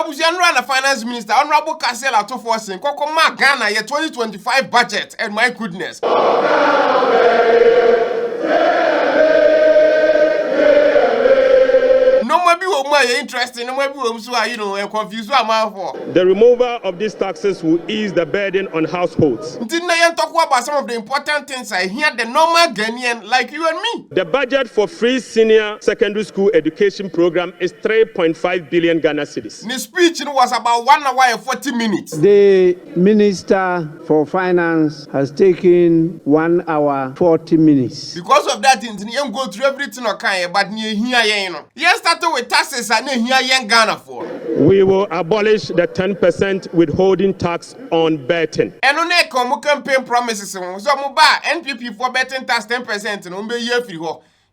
Abusian ran a finance minister, Honorable Kasel Ato Forson, Koko Ghana, your 2025 budget, and my goodness. No more be more interesting, no more be confused. The removal of these taxes will ease the burden on households. Didn't I talk about some of the important things I hear the normal Ghanaian like you and me? The budget for free senior secondary school education program is 3.5 billion Ghana cedis. The speech was about 1 hour and 40 minutes. The Minister for Finance has taken 1 hour 40 minutes. Because of that, you go through everything okay, but you hear yes, started with taxes and here young Ghana for. We will abolish the 10% withholding tax on betting. And on a campaign promises, so Muba NPP for betting tax 10% and be year free.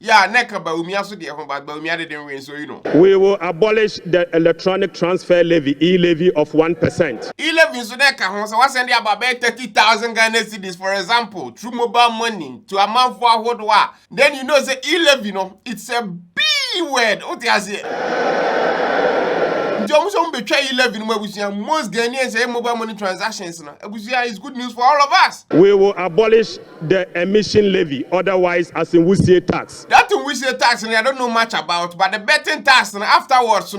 Yeah, neka ba umi aso de but ba umi didn't win, so you know. We will abolish the electronic transfer levy, E-Levy of 1%. E-Levy so neka so what's sending about 30,000 Ghana cedis, for example, through mobile money to a month for what. Then you know the E-Levy, it's a B word. What you say? Johnson betray E-Levy most Ghanaians say mobile money transactions. Is good news for all of us. We will abolish the emission levy, otherwise as in Wusie tax. That in Wusie tax, I don't know much about, but the betting tax afterwards,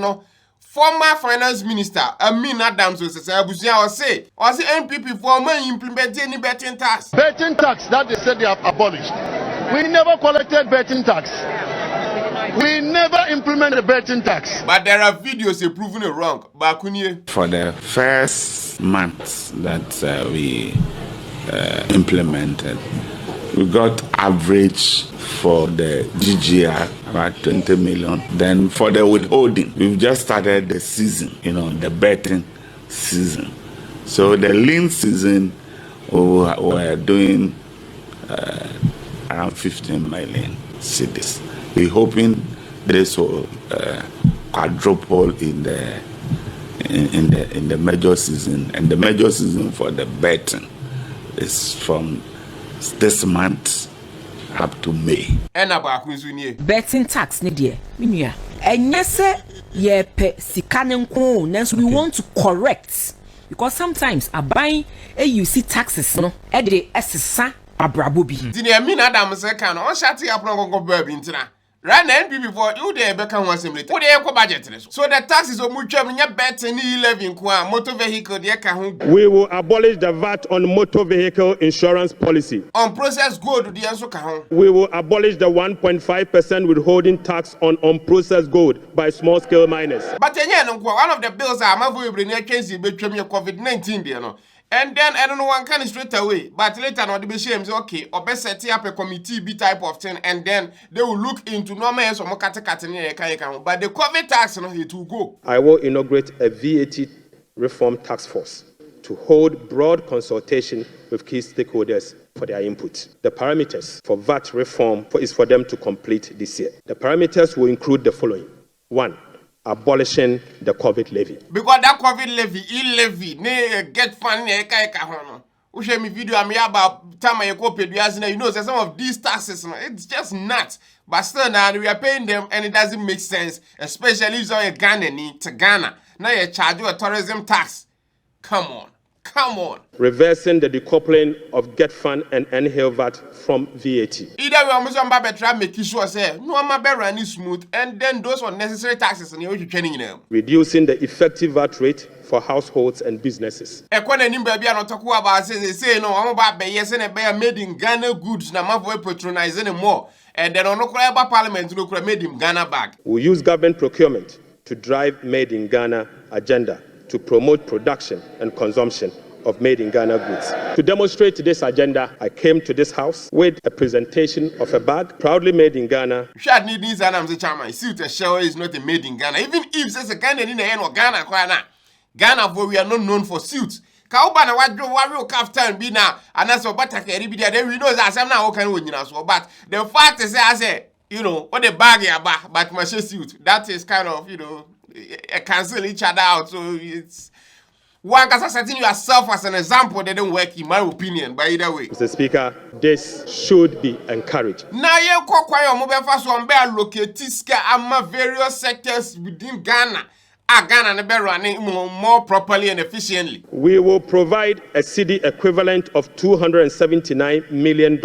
former finance minister Amin Adams was say NPP former implementing any betting tax. Betting tax that they said they have abolished. We never collected betting tax. We never implement the betting tax. But there are videos proving it wrong. For the first month that we implemented, we got average for the GGR about 20 million. Then for the withholding, we've just started the season, the betting season. So the lean season, we're doing around 15 million cedis. We're hoping this will quadruple in the major season, and the major season for the betting is from this month up to May. Betting tax, Nidia. And yes, ye pe sikanenko. Next, we want to correct because sometimes I buy you see taxes, no, the SSA abrabubi. Did you mean Adam second on shutting up no go intina? Right now, before you there become one assembly. What they budget? So the taxes of much betting E-Levy motor vehicle. We will abolish the VAT on motor vehicle insurance policy. On processed gold, the answer. We will abolish the 1.5% withholding tax on unprocessed gold by small scale miners. But one of the bills are COVID-19. And then I don't know one kind straight away, but later on the BCM say okay, or best set up a committee B type of thing, and then they will look into normal or more but the COVID tax it will go. I will inaugurate a VAT reform task force to hold broad consultation with key stakeholders for their input. The parameters for VAT reform is for them to complete this year. The parameters will include the following: 1. Abolishing the COVID levy. Because that COVID levy, E-Levy, get fund, who show me video about time I go pay some of these taxes, it's just nuts. But still now we are paying them and it doesn't make sense, especially if you're a Ghanaian to Ghana. Now you charge you a tourism tax. Come on. Reversing the decoupling of Get Fund and Enhail VAT from VAT. Either way, I'm going to make sure no I'm running smooth, and then those unnecessary taxes and you're training them. Reducing the effective VAT rate for households and businesses. Say no, I'm about yes and a made in Ghana goods. Now I'm patronizing more, and then on the Parliament to look made in Ghana bag. We use government procurement to drive made in Ghana agenda, to promote production and consumption of made in Ghana goods. To demonstrate this agenda, I came to this house with a presentation of a bag proudly made in Ghana. Shad need these items, chairman. Suit a shower is not a made in Ghana. Even if there's a Ghana in the end of Ghana, Ghana, for we are not known for suits. Kaubana wardrobe kaftan be now, and that's what Bataka then we know that I'm now okay with you. But the fact is, I say, what the bag about, but my suit. That is kind of, cancel each other out. So it's one can setting yourself as an example. They don't work, in my opinion. By either way, Mr. Speaker, this should be encouraged. Now you quite mobile fast one bear locate various sectors within Ghana. Ghana ne be running more properly and efficiently. We will provide a cedi equivalent of $279 million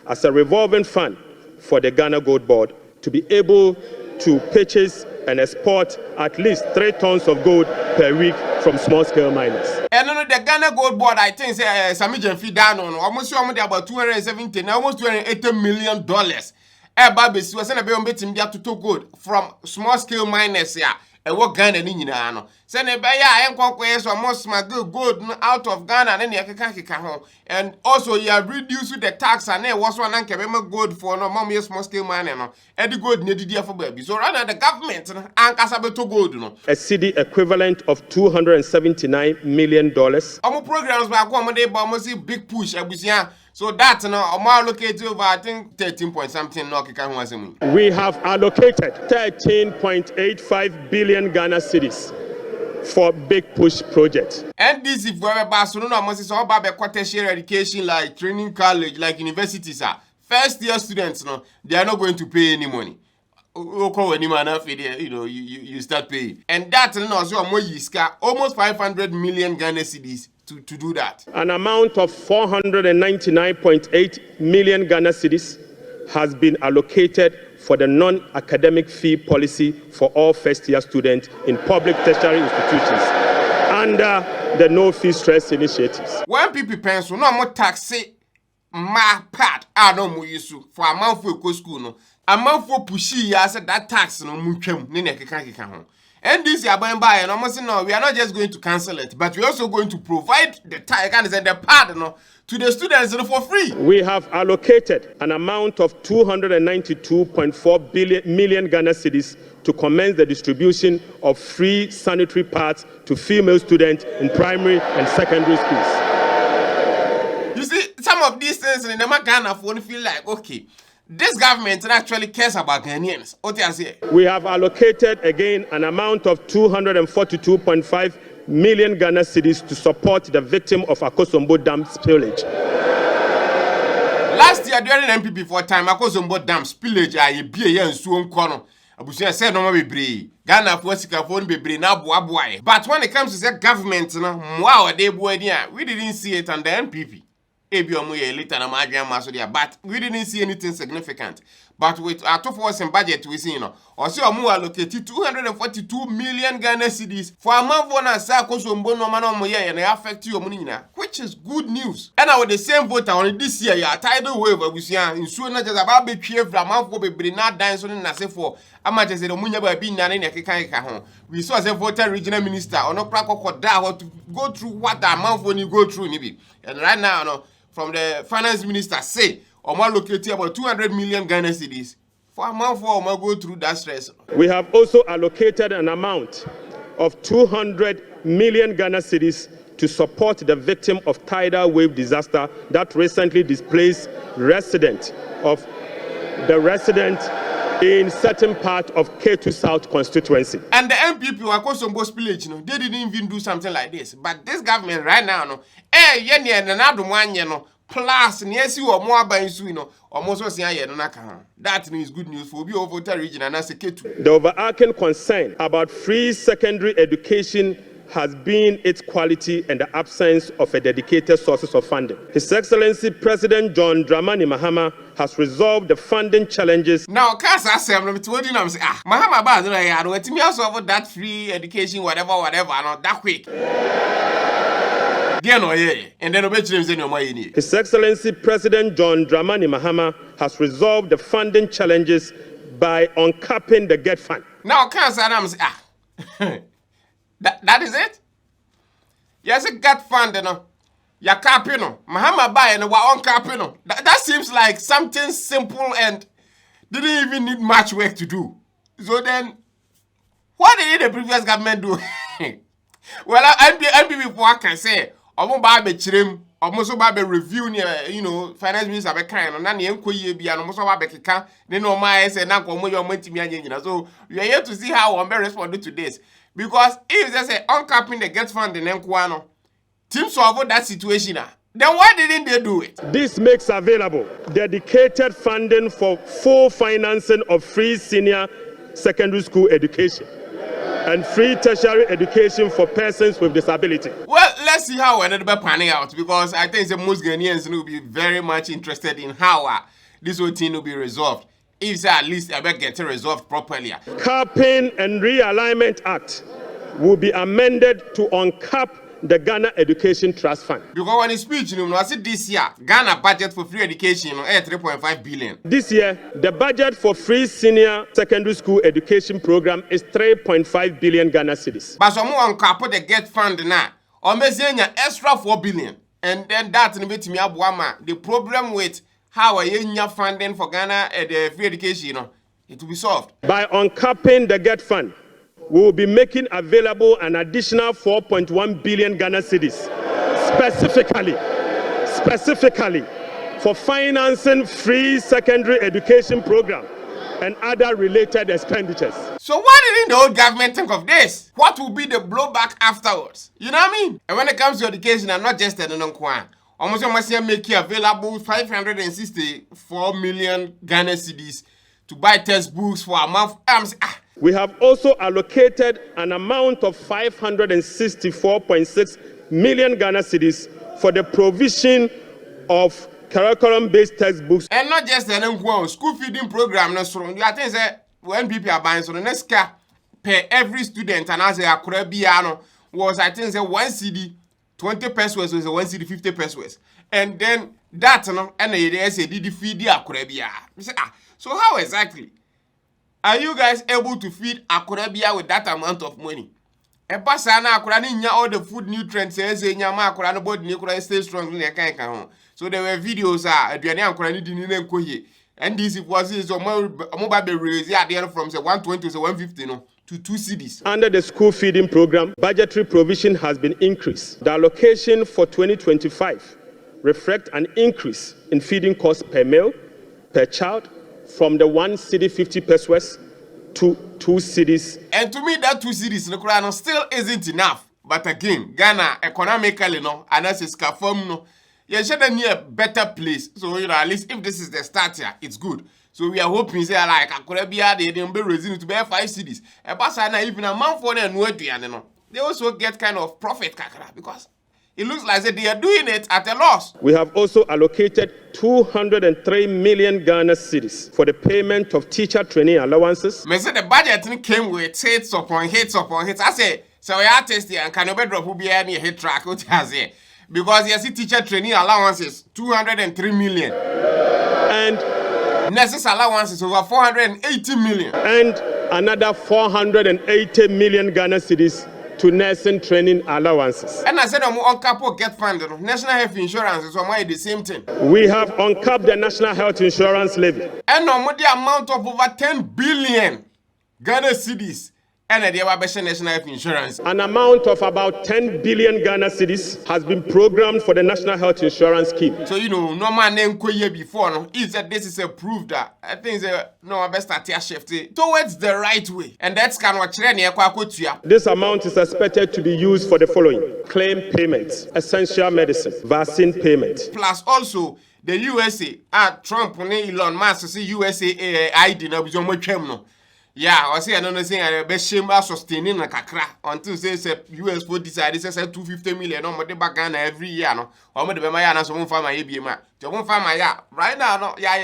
as a revolving fund for the Ghana Gold Board to be able to purchase and export at least 3 tons of gold per week from small-scale miners. And the Ghana Gold Board, I think, say Samijan feed down on almost about 270, almost $280 million. Babes was a be betting to gold from small-scale miners here. And what Ghana ni nyina no say ne be ya enkwakwe so most smuggle gold out of Ghana and ya keka ho, and also you have reduced the tax and was one anke be gold for no mom small scale mining no e the gold ne didi for baby so rather the government ankasa be to gold no a cedi equivalent of $279 million. Our programs ba ko dey ba mo see big push abusia. So that's now allocated over, I think, 13 point something. We have allocated 13.85 billion Ghana cedis for big push projects. And this is where Barcelona must is all about tertiary education, like training college, like universities are. First year students, no, they are not going to pay any money. You start paying. And that's almost 500 million Ghana cedis. To do that. An amount of 499.8 million Ghana cedis has been allocated for the non-academic fee policy for all first-year students in public tertiary institutions under the No Fee Stress initiatives. When people pencil, no more taxi, my part, I don't know you for a month for school, no. A month for pushy, I said that tax, no, muchem, nene, kekakekahon. And this year, by and almost no, we are not just going to cancel it, but we're also going to provide the the pardon to the students for free. We have allocated an amount of 292.4 million Ghana cedis to commence the distribution of free sanitary pads to female students in primary and secondary schools. You see, some of these things in the Ghana phone feel like, okay, this government actually cares about Ghanaians. What do you say? We have allocated again an amount of 242.5 million Ghana cedis to support the victim of Akosombo Dam spillage. Last year during MPP for time, Akosombo Dam spillage, I be and soon corner. Abusia said no be brave. Ghana for sika phone be brave na boy. But when it comes to the government, wow, they boy we didn't see it on the MPP. But we didn't see anything significant. But with Ato Forson budget, we see, also Amoah allocated 242 million Ghana cedis for a month on a Sakosombo no man and they affect you, which is good news. And with the same voter on this year, tidal wave, we see, in soon as about be cheer from a month for be not dancing in Nase for a much as the Munya by being in a Kikaika. We saw as a voter regional minister or no crack or to go through what the month when you go through, maybe. And right now, from the finance minister say, Amoah allocated about 200 million Ghana cedis for a month for Amoah go through that stress. We have also allocated an amount of 200 million Ghana cedis to support the victim of tidal wave disaster that recently displaced resident in certain part of K2 South constituency. And the MPP who are causing both spillage, they didn't even do something like this. But this government right now, plus yes you or more by almost that is good news for you over the region and as a K2. The overarching concern about free secondary education has been its quality and the absence of a dedicated sources of funding. His Excellency President John Dramani Mahama has resolved the funding challenges. Now, Mahama me also over that free education, whatever, not that quick. And then His Excellency President John Dramani Mahama has resolved the funding challenges by uncapping the GET fund. Now, that is it? Yes, a GET fund, ya capino. Mahama buy and on capino. That seems like something simple and didn't even need much work to do. So then, what did the previous government do? Well, MPP can say, almost about review, finance minister be kind of none be and almost about Becca, then no my say now come your money. So we are here to see how I'm responding to this. Because if they say uncapping the GET fund in Nkwano, teams to avoid that situation, then why didn't they do it? This makes available dedicated funding for full financing of free senior secondary school education. and free tertiary education for persons with disability. Well, let's see how we're not panning out, because I think the most Ghanaians will be very much interested in how this whole thing will be resolved. If at least ever get resolved properly. Capping and Realignment Act will be amended to uncap the Ghana Education Trust Fund. Because when he speech, I said this year, Ghana budget for free education is 3.5 billion. This year, the budget for free senior secondary school education program is 3.5 billion Ghana cedis. But some more uncap the get fund now, or maybe extra 4 billion. And then that's the problem with how a funding for Ghana the free education, it will be solved. By uncapping the GET fund, we will be making available an additional 4.1 billion Ghana cedis, specifically for financing free secondary education program and other related expenditures. So what did the old government think of this? What will be the blowback afterwards? You know what I mean? And when it comes to education, I'm not just a non-kwan. Almost make available 564 million Ghana cedis to buy textbooks for a month. We have also allocated an amount of 564.6 million Ghana cedis for the provision of curriculum-based textbooks. And not just an school feeding program. I think that when people are buying, so the next car per every student, and as a Korebiano was, I think, 1 CD, 20 pesos was 1 CD, 50 pesos. And then that, and they say, did feed the Korebia? So how exactly are you guys able to feed Akorebia with that amount of money? And Pasana Akorani all the food nutrients says in Yama Akorano body Nikora stay strong in the. So there were videos Adriana Akorani didn't koye. And this was a mobile raise at the end from 120 to 150 to 2 CDs. Under the school feeding program, budgetary provision has been increased. The allocation for 2025 reflect an increase in feeding costs per meal, per child, from the 1 cedi 50 pesos to 2 cedis. And to me, that 2 cedis still isn't enough. But again, Ghana economically, and as it's CAFOM, you should need a better place. So, at least if this is the start here, it's good. So we are hoping, say, like, Akorebia, they didn't be resilient to bear 5 cedis. And Pasana, even a month for them, they also get kind of profit, because it looks like they are doing it at a loss. We have also allocated 203 million Ghana cedis for the payment of teacher training allowances. I said the budget came with hits upon hits upon hits. I say, so we are testing and can you drop who be any hit track? Because you see teacher training allowances, 203 million. And nurses allowances over 480 million. And another 480 million Ghana cedis to nursing training allowances. And I said, on capo get funded. National health insurance is the same thing. We have uncapped the national health insurance levy. And the amount of over 10 billion Ghana cedis. And the national health insurance. An amount of about 10 billion Ghana cedis has been programmed for the national health insurance scheme. So, no man name before, is that this is a proof that I think I best start shifting towards the right way. And that's kind of this amount is expected to be used for the following: claim payments, essential medicine, vaccine payments. Plus also the USA, Trump, Elon Musk, see USA ID na no. Yeah, I say I don't say I be shame sustaining na kakra until say US for decide say 250 million no money back Ghana every year no. Or me be my ya na so farm my bi ma. To farm my ya right now no yeah.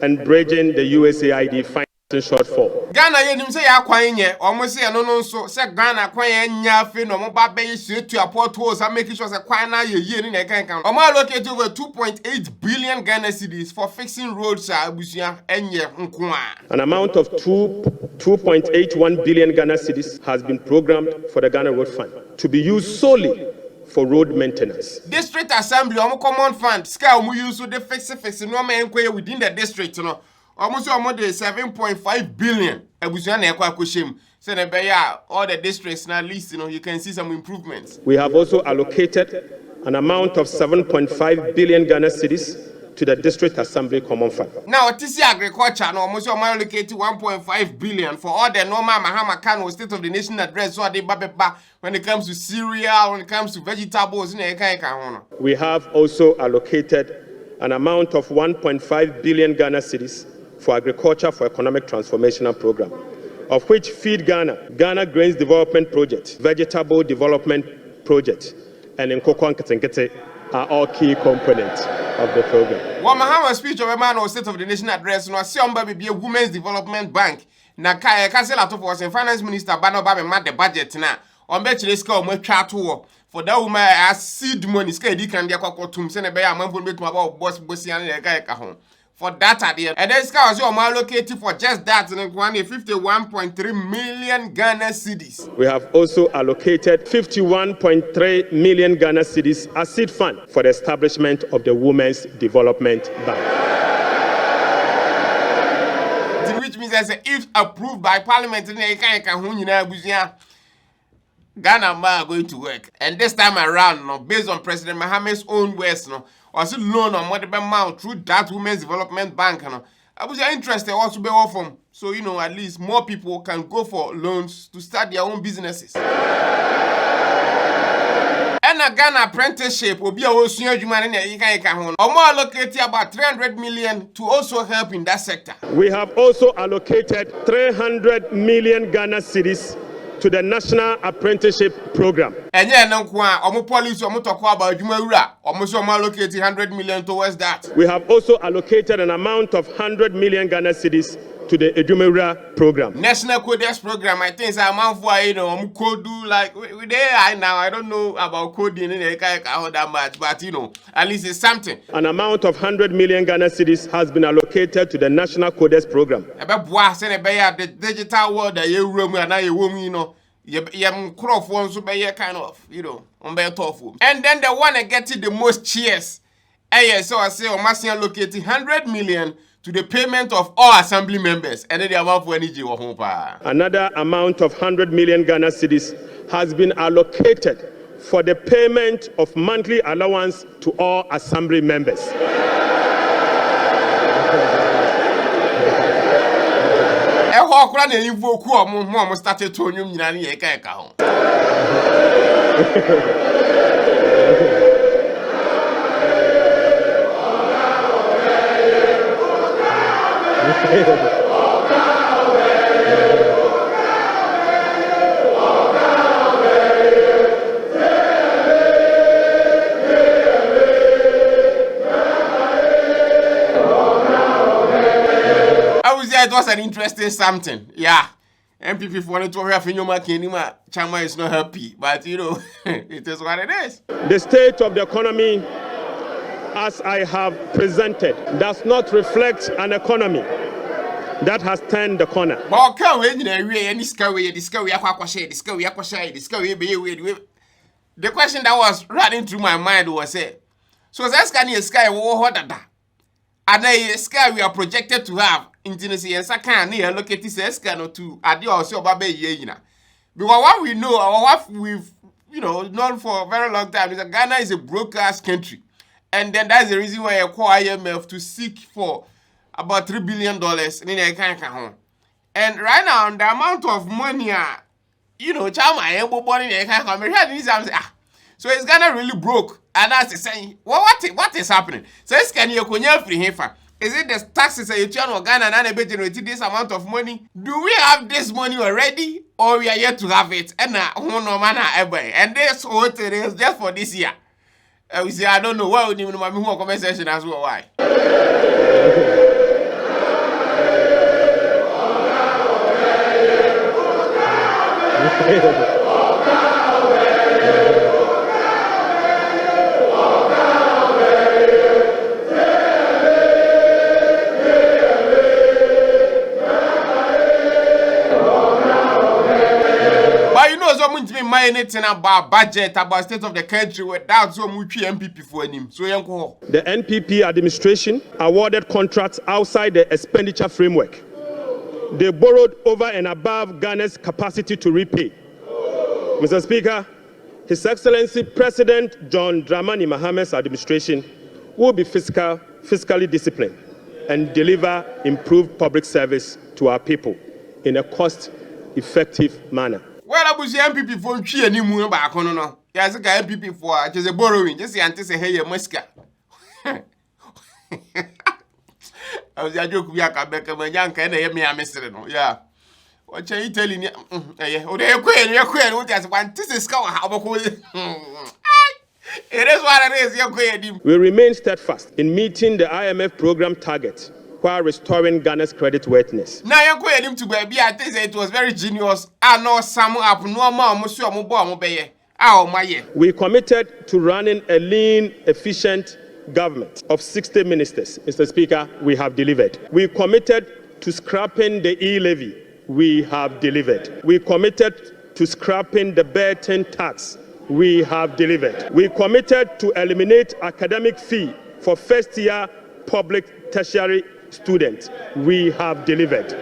And bridging the USAID financing shortfall. Ghana ye nim say ya kwan ye almost say no so say Ghana kwan ye nya fe no mo ba be ye to apport holes and making sure say kwan na ye ni na kan. Omo allocate over 2.8 billion Ghana cedis for fixing roads abusia enye nko a. An amount of 2.81 billion Ghana cedis has been programmed for the Ghana Road Fund to be used solely for road maintenance. District Assembly, common fund, scale we use to the fix no man within the district, almost 7.5 billion. So all the districts now list, you can see some improvements. We have also allocated an amount of 7.5 billion Ghana cedis to the District Assembly Common Fund. Now, TC Agriculture, almost allocated 1.5 billion for all the normal Mahama Kano State of the Nation address. So they when it comes to cereal, when it comes to vegetables, we have also allocated an amount of 1.5 billion Ghana cedis for agriculture for economic transformational program. of which Feed Ghana, Ghana Grains Development Project, Vegetable Development Project, and Nkoko Nketenkete are all key components of the program. Well, Mahama speech of a man on State of the Nation address, no, Siomba be a Women's Development Bank. Na Council Ato Forson Finance Minister Bano Babe mat the budget now. On bet you score more chat for that woman as seed money scale can be a cocotum send a bear man for me to about boss Bossian home. For that idea, and then scars your allocated for just that and 51.3 million Ghana cedis. We have also allocated 51.3 million Ghana cedis as seed fund for the establishment of the Women's Development Bank. Which means that if approved by Parliament, Ghana are going to work. And this time around, no, based on President Mahama's own words, no, also loan on whatever amount through that Women's Development Bank, no, I was interested also be offered. So, you know, at least more people can go for loans to start their own businesses. And a Ghana apprenticeship will be a senior human in the Amoah allocated about 300 million to also help in that sector. We have also allocated 300 million Ghana cedis to the National Apprenticeship Program. And yeah, no, police talk about Jumura, almost allocated 100 million towards that. We have also allocated an amount of 100 million Ghana cedis to the Edumura program. National Codex program, I think it's a amount for, you know, code do like with AI now. I don't know about coding in that much, but you know, at least it's something. An amount of 100 million Ghana cedis has been allocated to the National Codex program. The digital world that you room and now you know, you crop one so be kind of, you know, on be tough. And then the one that gets the most cheers. So I say, Omasian allocated 100 million to the payment of all assembly members, and then the amount for energy. Another amount of 100 million Ghana cedis has been allocated for the payment of monthly allowance to all assembly members. It was an interesting something, yeah. MPP for it to have Finoma Chama is not happy, but you know, it is what it is. The state of the economy, as I have presented, does not reflect an economy that has turned the corner. The question that was running through my mind was, so that's kind of sky and the sky we are projected to have in Tennessee and Sakan near located scan or two at the also baby yena. Because what we know or what we've known for a very long time is that Ghana is a broke-ass country. And then that's the reason why I call IMF to seek for about $3 billion in the and right now the amount of money so it's Ghana really broke. And that's the saying, well, what is happening? So it's can you free here? Is it the taxes that you turn on Ghana and generating this amount of money? Do we have this money already, or we are yet to have it? And and this whole thing is just for this year. We say I don't know why we need my comment section as well. Why? Anything about budget, about state of the country without so much MPP for him. So the NPP administration awarded contracts outside the expenditure framework. They borrowed over and above Ghana's capacity to repay. Mr. Speaker, His Excellency President John Dramani Mahama's administration will be fiscally disciplined and deliver improved public service to our people in a cost-effective manner. Well, I was the MPP for any more back on no. Yes, a MPP for just a borrowing, just the anti say hey, Musca. I was a joke, we are back of a young kind of me, I missed it. Yeah. What are you telling you? Oh, they're queen. What is one? This is how it is what it is. You're queen. We remain steadfast in meeting the IMF program target while restoring Ghana's creditworthiness. Now you're queen to baby. I think it was very genius. I know some up no more, Monsieur Mobile. We committed to running a lean, efficient government of 60 ministers. Mr. Speaker, we have delivered. We committed to scrapping the E-Levy. We have delivered. We committed to scrapping the Burton tax. We have delivered. We committed to eliminate academic fee for first-year public tertiary students. We have delivered.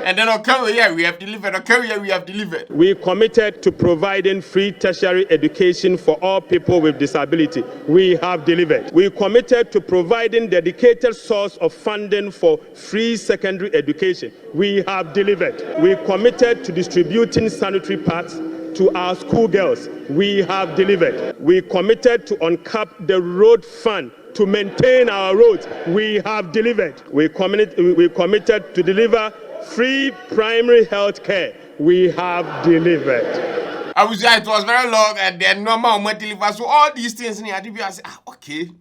And then okay, yeah, we have delivered. Okay, yeah, we have delivered. We committed to providing free tertiary education for all people with disability. We have delivered. We committed to providing dedicated source of funding for free secondary education. We have delivered. We committed to distributing sanitary pads to our schoolgirls. We have delivered. We committed to uncap the road fund to maintain our roads. We have delivered. We committed to deliver free primary health care. We have delivered. I was it was very long and then normal deliver. So all these things in here, I say, okay.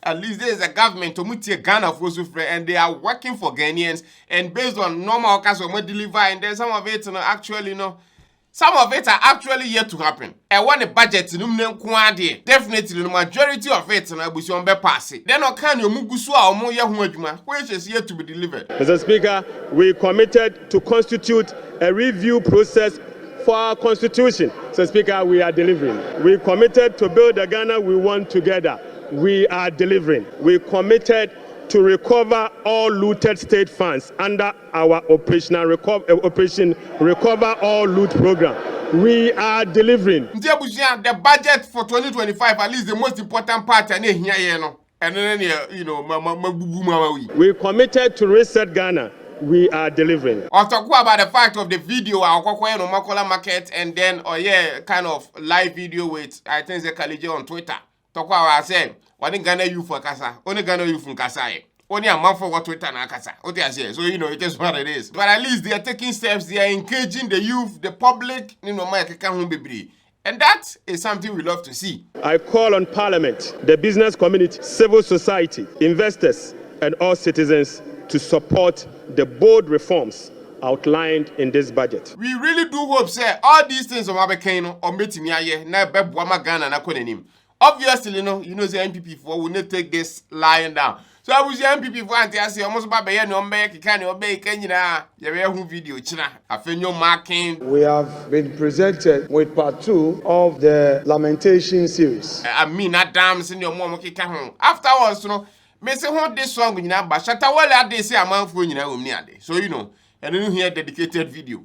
At least there is a government to mutate Ghana for and they are working for Ghanaians and based on normal case of deliver and then some of it actually some of it are actually yet to happen. And when the budget definitely the majority of it will be passed. Then can you which is yet to be delivered. Mr. Speaker, we committed to constitute a review process for our constitution. Mr. Speaker, we are delivering. We committed to build the Ghana we want together. We are delivering. We committed to recover all looted state funds under our Operation Recover All Loot program. We are delivering. The budget for 2025, at least the most important part, and then we committed to reset Ghana. We are delivering. I'll talk about the fact of the video I'll Makola market and then kind of live video with I think the Kalije on Twitter. Talk about I said. Only Ghana youth for Kasa, only Ghana youth from Kasa. Only a month for what Twitter na Kasa. What I say, so it is what it is. But at least they are taking steps, they are engaging the youth, the public, and that is something we love to see. I call on Parliament, the business community, civil society, investors, and all citizens to support the bold reforms outlined in this budget. We really do hope, sir, all these things of Abekano or Metimiaye, na Bebwama Ghana na Konenim. Obviously, the MPP will not take this lying down. So I was the MPP for anti almost about video. Marking. We have been presented with part 2 of the lamentation series. I mean, that damn senior mom. Afterwards, me say hold this song in but Shatawala they say a man for so and then you hear dedicated video.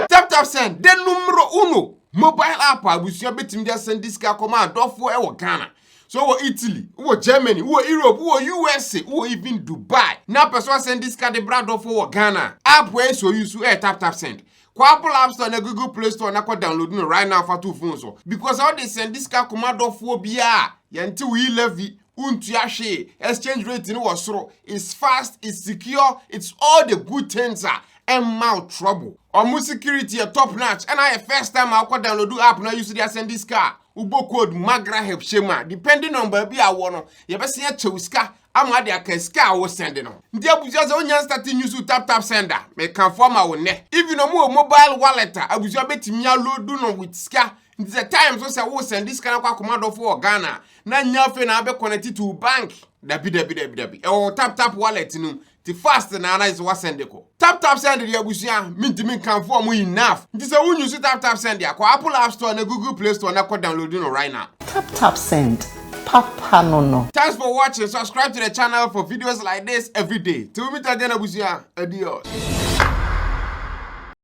Tap send the numero uno mobile app abusia betim dia send this car command dofo e wo Ghana. So wo Italy, wo Germany, wo Europe, wo USA, wo even Dubai. Na person send this car the brand dofo wo Ghana. App where so use tap send. Kwa Apple App Store na Google Play Store na ko download no right now for 2 phones so. Because all they send this car command dofo bia yanti E-Levy untuashe exchange rate no was so. It's fast, it's secure, it's all the good things and mouth trouble. Omu security a top notch. And I first time I download the app now use the send this car. Ubo code Magraheb Shema. Depending on baby I want. You better see a chewska. I'm at the car was sending on. Dear Bujas only starting use tap sender. Make conform our neck. If you know more mobile wallet, I was your bet me load do no with ska. It's a time so I will send this kind of command for Ghana. Now nothing I be connected to bank. Www. Or tap wallet the fast na is what send the call. Tap send the abusia mean can form enough. This is when you see tap send the Apple App Store and Google Play Store na ko downloading right now. Tap send. Papa no. Thanks for watching. Subscribe to the channel for videos like this every day. Till we meet again abusia. Adios.